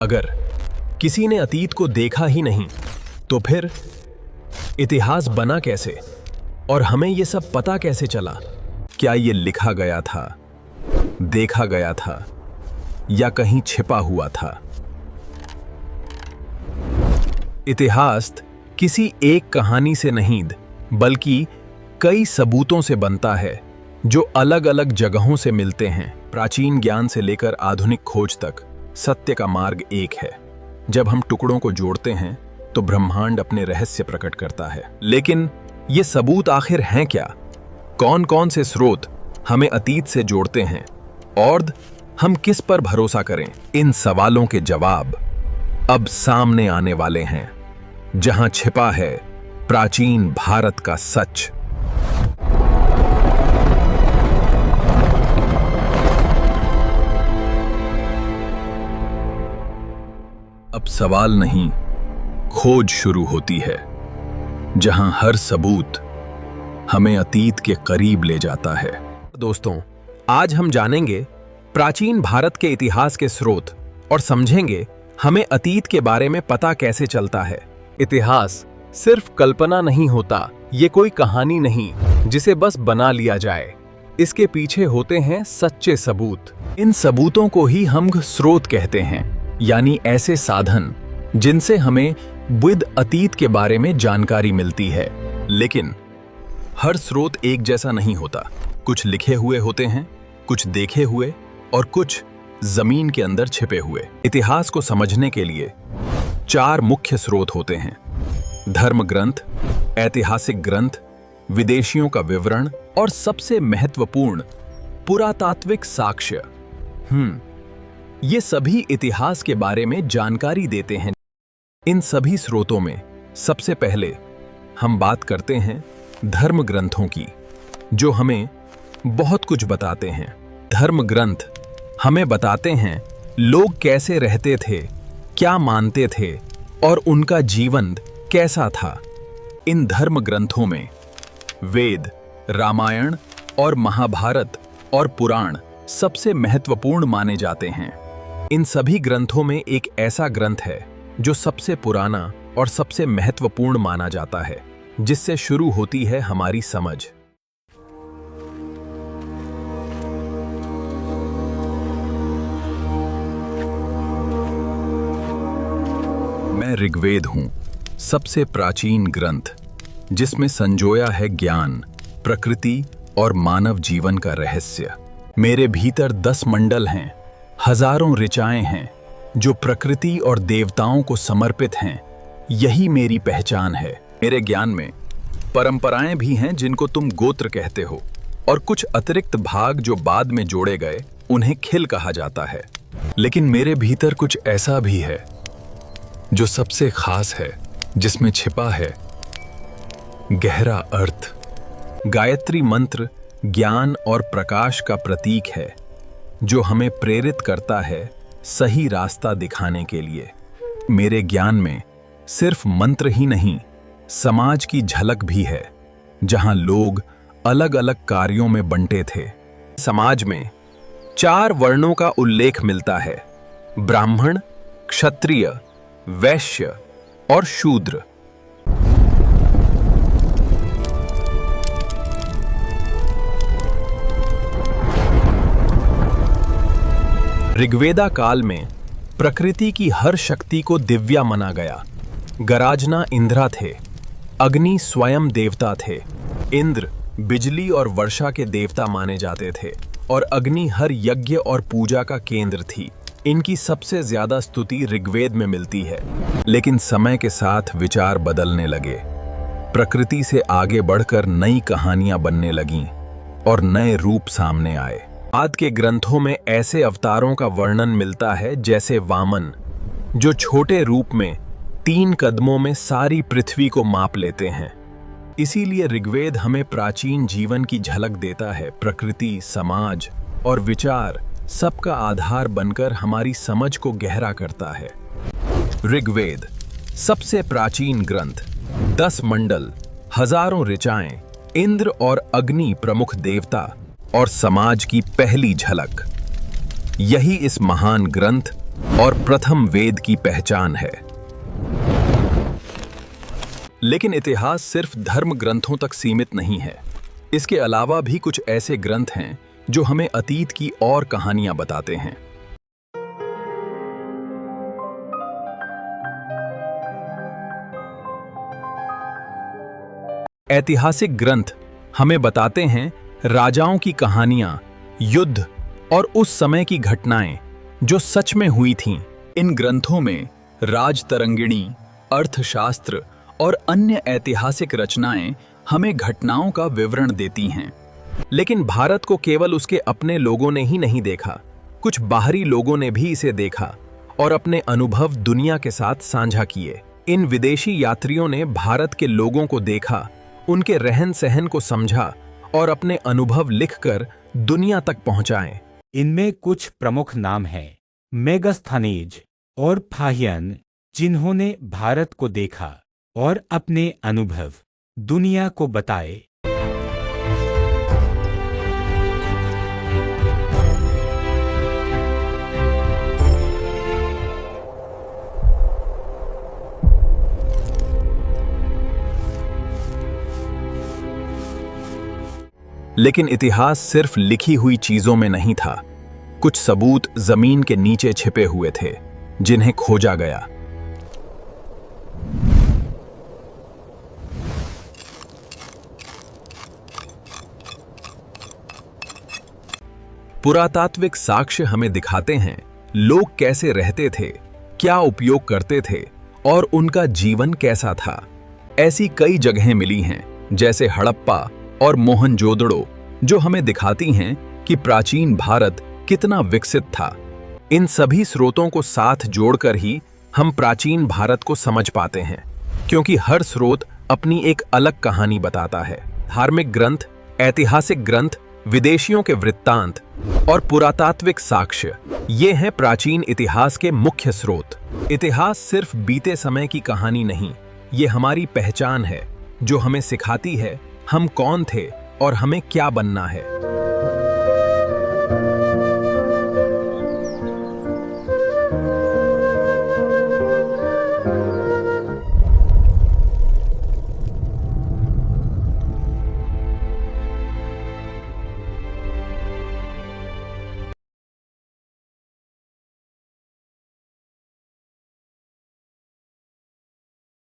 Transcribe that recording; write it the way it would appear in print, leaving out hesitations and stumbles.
अगर किसी ने अतीत को देखा ही नहीं तो फिर इतिहास बना कैसे? और हमें यह सब पता कैसे चला? क्या ये लिखा गया था, देखा गया था या कहीं छिपा हुआ था? इतिहास किसी एक कहानी से नहीं बल्कि कई सबूतों से बनता है जो अलग अलग जगहों से मिलते हैं। प्राचीन ज्ञान से लेकर आधुनिक खोज तक सत्य का मार्ग एक है। जब हम टुकड़ों को जोड़ते हैं तो ब्रह्मांड अपने रहस्य प्रकट करता है। लेकिन ये सबूत आखिर हैं क्या? कौन कौन से स्रोत हमें अतीत से जोड़ते हैं और हम किस पर भरोसा करें? इन सवालों के जवाब अब सामने आने वाले हैं, जहां छिपा है प्राचीन भारत का सच। अब सवाल नहीं, खोज शुरू होती है, जहां हर सबूत हमें अतीत के करीब ले जाता है। दोस्तों, आज हम जानेंगे प्राचीन भारत के इतिहास के स्रोत और समझेंगे हमें अतीत के बारे में पता कैसे चलता है। इतिहास सिर्फ कल्पना नहीं होता, ये कोई कहानी नहीं जिसे बस बना लिया जाए। इसके पीछे होते हैं सच्चे सबूत। इन सबूतों को ही हम स्रोत कहते हैं, यानी ऐसे साधन जिनसे हमें बुद्ध अतीत के बारे में जानकारी मिलती है। लेकिन हर स्रोत एक जैसा नहीं होता। कुछ लिखे हुए होते हैं, कुछ देखे हुए और कुछ जमीन के अंदर छिपे हुए। इतिहास को समझने के लिए 4 मुख्य स्रोत होते हैं: धर्म ग्रंथ, ऐतिहासिक ग्रंथ, विदेशियों का विवरण और सबसे महत्वपूर्ण पुरातात्विक साक्ष्य। ये सभी इतिहास के बारे में जानकारी देते हैं। इन सभी स्रोतों में सबसे पहले हम बात करते हैं धर्म ग्रंथों की, जो हमें बहुत कुछ बताते हैं। धर्म ग्रंथ हमें बताते हैं लोग कैसे रहते थे, क्या मानते थे और उनका जीवन कैसा था। इन धर्म ग्रंथों में वेद, रामायण और महाभारत और पुराण सबसे महत्वपूर्ण माने जाते हैं। इन सभी ग्रंथों में एक ऐसा ग्रंथ है जो सबसे पुराना और सबसे महत्वपूर्ण माना जाता है, जिससे शुरू होती है हमारी समझ। मैं ऋग्वेद हूं, सबसे प्राचीन ग्रंथ जिसमें संजोया है ज्ञान, प्रकृति और मानव जीवन का रहस्य। मेरे भीतर 10 मंडल हैं, हजारों ऋचाएं हैं जो प्रकृति और देवताओं को समर्पित हैं। यही मेरी पहचान है। मेरे ज्ञान में परंपराएं भी हैं जिनको तुम गोत्र कहते हो, और कुछ अतिरिक्त भाग जो बाद में जोड़े गए, उन्हें खिल कहा जाता है। लेकिन मेरे भीतर कुछ ऐसा भी है जो सबसे खास है, जिसमें छिपा है गहरा अर्थ। गायत्री मंत्र ज्ञान और प्रकाश का प्रतीक है, जो हमें प्रेरित करता है सही रास्ता दिखाने के लिए। मेरे ज्ञान में सिर्फ मंत्र ही नहीं, समाज की झलक भी है, जहां लोग अलग अलग कार्यों में बंटे थे। समाज में 4 वर्णों का उल्लेख मिलता है: ब्राह्मण, क्षत्रिय, वैश्य और शूद्र। ऋग्वेदा काल में प्रकृति की हर शक्ति को दिव्या माना गया। गराजना इंद्रा थे, अग्नि स्वयं देवता थे। इंद्र बिजली और वर्षा के देवता माने जाते थे और अग्नि हर यज्ञ और पूजा का केंद्र थी। इनकी सबसे ज्यादा स्तुति ऋग्वेद में मिलती है। लेकिन समय के साथ विचार बदलने लगे। प्रकृति से आगे बढ़कर नई कहानियां बनने लगीं और नए रूप सामने आए। बाद के ग्रंथों में ऐसे अवतारों का वर्णन मिलता है जैसे वामन, जो छोटे रूप में 3 कदमों में सारी पृथ्वी को माप लेते हैं। इसीलिए ऋग्वेद हमें प्राचीन जीवन की झलक देता है। प्रकृति, समाज और विचार सबका आधार बनकर हमारी समझ को गहरा करता है। ऋग्वेद सबसे प्राचीन ग्रंथ, 10 मंडल, हजारों ऋचाएं, इंद्र और अग्नि प्रमुख देवता और समाज की पहली झलक। यही इस महान ग्रंथ और प्रथम वेद की पहचान है। लेकिन इतिहास सिर्फ धर्म ग्रंथों तक सीमित नहीं है। इसके अलावा भी कुछ ऐसे ग्रंथ हैं जो हमें अतीत की और कहानियां बताते हैं। ऐतिहासिक ग्रंथ हमें बताते हैं राजाओं की कहानियां, युद्ध और उस समय की घटनाएं जो सच में हुई थीं। इन ग्रंथों में राजतरंगिणी, अर्थशास्त्र और अन्य ऐतिहासिक रचनाएं हमें घटनाओं का विवरण देती हैं। लेकिन भारत को केवल उसके अपने लोगों ने ही नहीं देखा, कुछ बाहरी लोगों ने भी इसे देखा और अपने अनुभव दुनिया के साथ साझा किए। इन विदेशी यात्रियों ने भारत के लोगों को देखा, उनके रहन सहन को समझा और अपने अनुभव लिखकर दुनिया तक पहुंचाए। इनमें कुछ प्रमुख नाम हैं मेगास्थनीज और फाहियन, जिन्होंने भारत को देखा और अपने अनुभव दुनिया को बताए। लेकिन इतिहास सिर्फ लिखी हुई चीजों में नहीं था। कुछ सबूत जमीन के नीचे छिपे हुए थे, जिन्हें खोजा गया। पुरातात्विक साक्ष्य हमें दिखाते हैं लोग कैसे रहते थे, क्या उपयोग करते थे और उनका जीवन कैसा था। ऐसी कई जगहें मिली हैं, जैसे हड़प्पा और मोहनजोदड़ो, जो हमें दिखाती हैं कि प्राचीन भारत कितना विकसित था। इन सभी स्रोतों को साथ जोड़कर ही हम प्राचीन भारत को समझ पाते हैं, क्योंकि हर स्रोत अपनी एक अलग कहानी बताता है। धार्मिक ग्रंथ, ऐतिहासिक ग्रंथ, विदेशियों के वृत्तांत और पुरातात्विक साक्ष्य, ये हैं प्राचीन इतिहास के मुख्य स्रोत। इतिहास सिर्फ बीते समय की कहानी नहीं, ये हमारी पहचान है, जो हमें सिखाती है हम कौन थे और हमें क्या बनना है।